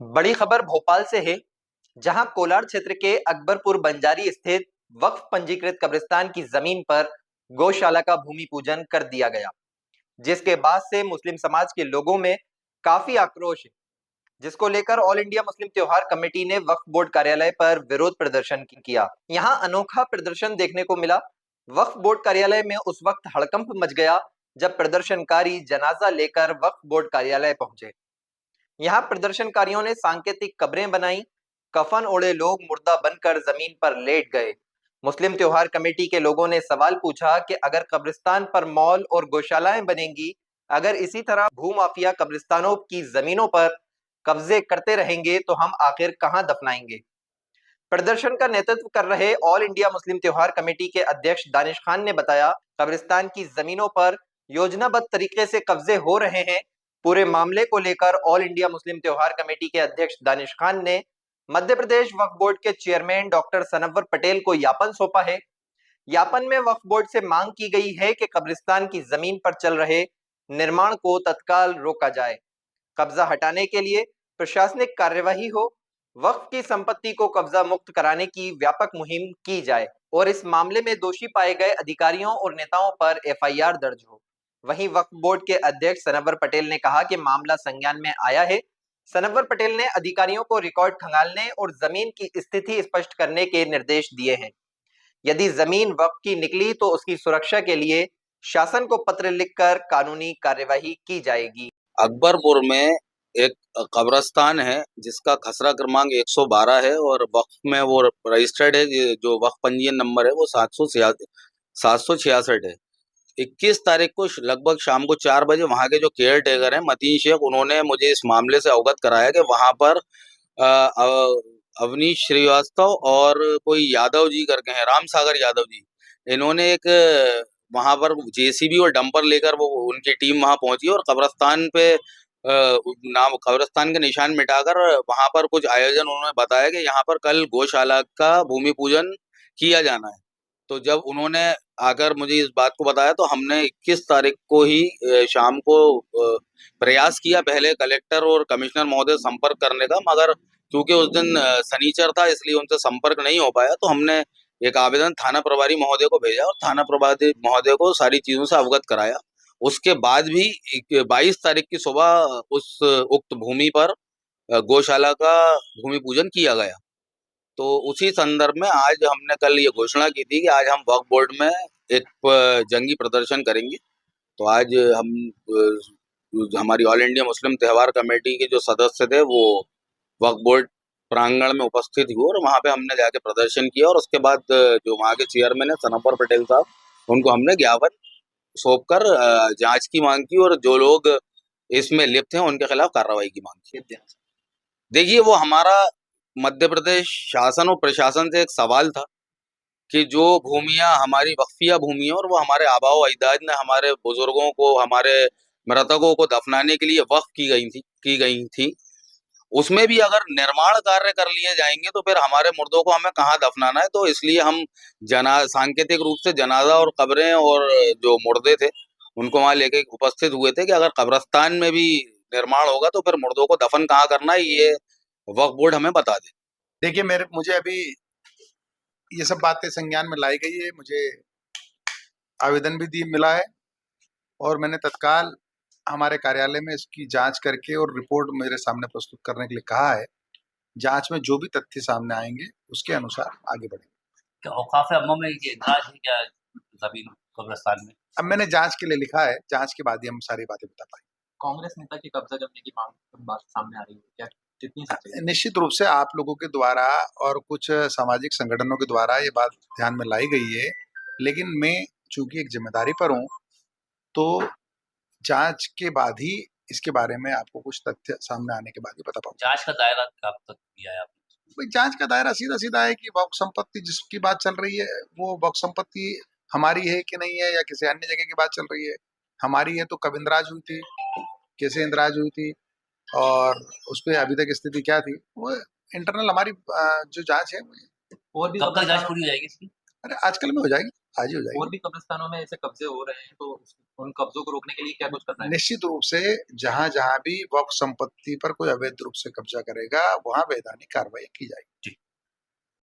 बड़ी खबर भोपाल से है, जहां कोलार क्षेत्र के अकबरपुर बंजारी स्थित वक्फ पंजीकृत कब्रिस्तान की जमीन पर गौशाला का भूमि पूजन कर दिया गया, जिसके बाद से मुस्लिम समाज के लोगों में काफी आक्रोश है, जिसको लेकर ऑल इंडिया मुस्लिम त्योहार कमेटी ने वक्फ बोर्ड कार्यालय पर विरोध प्रदर्शन किया। यहां अनोखा प्रदर्शन देखने को मिला। वक्फ बोर्ड कार्यालय में उस वक्त हड़कंप मच गया जब प्रदर्शनकारी जनाजा लेकर वक्फ बोर्ड कार्यालय पहुंचे। यहाँ प्रदर्शनकारियों ने सांकेतिक कब्रें बनाई, कफन ओढ़े लोग मुर्दा बनकर जमीन पर लेट गए। मुस्लिम त्योहार कमेटी के लोगों ने सवाल पूछा कि अगर कब्रिस्तान पर मॉल और गौशालाएं बनेंगी, अगर इसी तरह भूमाफिया कब्रिस्तानों की जमीनों पर कब्जे करते रहेंगे तो हम आखिर कहां दफनाएंगे। प्रदर्शन का नेतृत्व कर रहे ऑल इंडिया मुस्लिम त्योहार कमेटी के अध्यक्ष दानिश खान ने बताया, कब्रिस्तान की जमीनों पर योजनाबद्ध तरीके से कब्जे हो रहे हैं। पूरे मामले को लेकर ऑल इंडिया मुस्लिम त्योहार कमेटी के अध्यक्ष दानिश खान ने मध्य प्रदेश वक्फ बोर्ड के चेयरमैन डॉक्टर सनव्वर पटेल को ज्ञापन सौंपा है। ज्ञापन में वक्फ बोर्ड से मांग की गई है कि कब्रिस्तान की जमीन पर चल रहे निर्माण को तत्काल रोका जाए, कब्जा हटाने के लिए प्रशासनिक कार्यवाही हो, वक्फ की संपत्ति को कब्जा मुक्त कराने की व्यापक मुहिम की जाए और इस मामले में दोषी पाए गए अधिकारियों और नेताओं पर एफआईआर दर्ज हो। वहीं वक्फ बोर्ड के अध्यक्ष सनव्वर पटेल ने कहा कि मामला संज्ञान में आया है। सनव्वर पटेल ने अधिकारियों को रिकॉर्ड खंगालने और जमीन की स्थिति स्पष्ट करने के निर्देश दिए हैं। यदि जमीन वक्फ की निकली तो उसकी सुरक्षा के लिए शासन को पत्र लिखकर कानूनी कार्यवाही की जाएगी। अकबरपुर में एक कब्रस्तान है जिसका खसरा क्रमांक 112 है और वक्फ में वो रजिस्टर्ड है। जो वक्फ पंजीयन नंबर है वो 766 है। 21 तारीख को लगभग शाम को 4 बजे वहाँ के जो केयर टेकर हैं मतीन शेख, उन्होंने मुझे इस मामले से अवगत कराया कि वहाँ पर अवनीश श्रीवास्तव और कोई यादव जी करके हैं, राम सागर यादव जी, इन्होंने एक वहां पर जेसीबी और डंपर लेकर वो उनकी टीम वहां पहुंची और कब्रिस्तान पे नाम कब्रिस्तान के निशान मिटाकर वहां पर कुछ आयोजन उन्होंने बताया कि यहाँ पर कल गौशाला का भूमि पूजन किया जाना है। तो जब उन्होंने आकर मुझे इस बात को बताया तो हमने 21 तारीख को ही शाम को प्रयास किया पहले कलेक्टर और कमिश्नर महोदय संपर्क करने का, मगर क्योंकि उस दिन शनिचर था इसलिए उनसे संपर्क नहीं हो पाया। तो हमने एक आवेदन थाना प्रभारी महोदय को भेजा और थाना प्रभारी महोदय को सारी चीजों से अवगत कराया। उसके बाद भी 22 तारीख की सुबह उस उक्त भूमि पर गौशाला का भूमि पूजन किया गया। तो उसी संदर्भ में आज हमने कल ये घोषणा की थी कि आज हम वक्फ बोर्ड में एक जंगी प्रदर्शन करेंगे। तो आज हम हमारी ऑल इंडिया मुस्लिम त्योहार कमेटी के जो सदस्य थे वो वक्फ बोर्ड प्रांगण में उपस्थित हुए और वहाँ पे हमने जाके प्रदर्शन किया और उसके बाद जो वहाँ के चेयरमैन है सनव्वर पटेल साहब, उनको हमने ज्ञापन सौंप कर जांच की मांग की और जो लोग इसमें लिप्त हैं उनके खिलाफ कार्रवाई की मांग की। देखिए, वो हमारा मध्य प्रदेश शासन और प्रशासन से एक सवाल था कि जो भूमियां हमारी वक्फिया भूमि है और वो हमारे आबाओ अजदाद ने हमारे बुजुर्गों को, हमारे मृतकों को दफनाने के लिए वक्फ की गई थी, उसमें भी अगर निर्माण कार्य कर लिए जाएंगे तो फिर हमारे मुर्दों को हमें कहाँ दफनाना है। तो इसलिए हम सांकेतिक रूप से जनाजा और कब्रें और जो मुर्दे थे उनको वहां लेके उपस्थित हुए थे कि अगर कब्रिस्तान में भी निर्माण होगा तो फिर मुर्दों को दफन कहाँ करना है, ये वक्फ बोर्ड हमें बता दे। देखिए, मुझे अभी ये सब बातें संज्ञान में लाई गई है। मुझे आवेदन भी मिला है और मैंने तत्काल हमारे कार्यालय में इसकी जांच करके और रिपोर्ट मेरे सामने प्रस्तुत करने के लिए कहा है। जांच में जो भी तथ्य सामने आएंगे उसके अनुसार आगे बढ़ेंगे। क्या औकाफ अम्मा में ये इतराज है क्या जमीन कब्रिस्तान में? अब मैंने जांच के लिए लिखा है, जांच के बाद ही हम सारी बातें बता पाएंगे। कांग्रेस नेता की कब्जा करने की बात सामने आ रही है, क्या कितनी सच्चाई है? निश्चित रूप से आप लोगों के द्वारा और कुछ सामाजिक संगठनों के द्वारा ये बात ध्यान में लाई गई है, लेकिन मैं चूंकि एक जिम्मेदारी पर हूँ तो जांच के बाद ही इसके बारे में आपको कुछ तथ्य सामने आने के बाद ही बता पाऊंगा। जांच का दायरा कब तक दिया है आपने? जांच का दायरा सीधा सीधा है कि वक्फ संपत्ति जिसकी बात चल रही है वो वक्फ संपत्ति हमारी है कि नहीं है या किसी अन्य जगह की बात चल रही है। हमारी है तो कब इंदराज हुई थी, कैसे इंदराज हुई थी और उस पर अभी तक स्थिति क्या थी, वो इंटरनल हमारी जो जांच है। और भी कब तक जांच पूरी हो जाएगी इसकी? अरे आजकल में हो जाएगी, आज ही हो और जाएगी। भी कब्रिस्तानों में ऐसे कब्जे हो रहे हैं, तो उन कब्जों को रोकने के लिए क्या कुछ करना है? निश्चित रूप से जहां जहां भी वक्फ संपत्ति पर कोई अवैध रूप से कब्जा करेगा वहां वैधानिक कार्रवाई की जाएगी।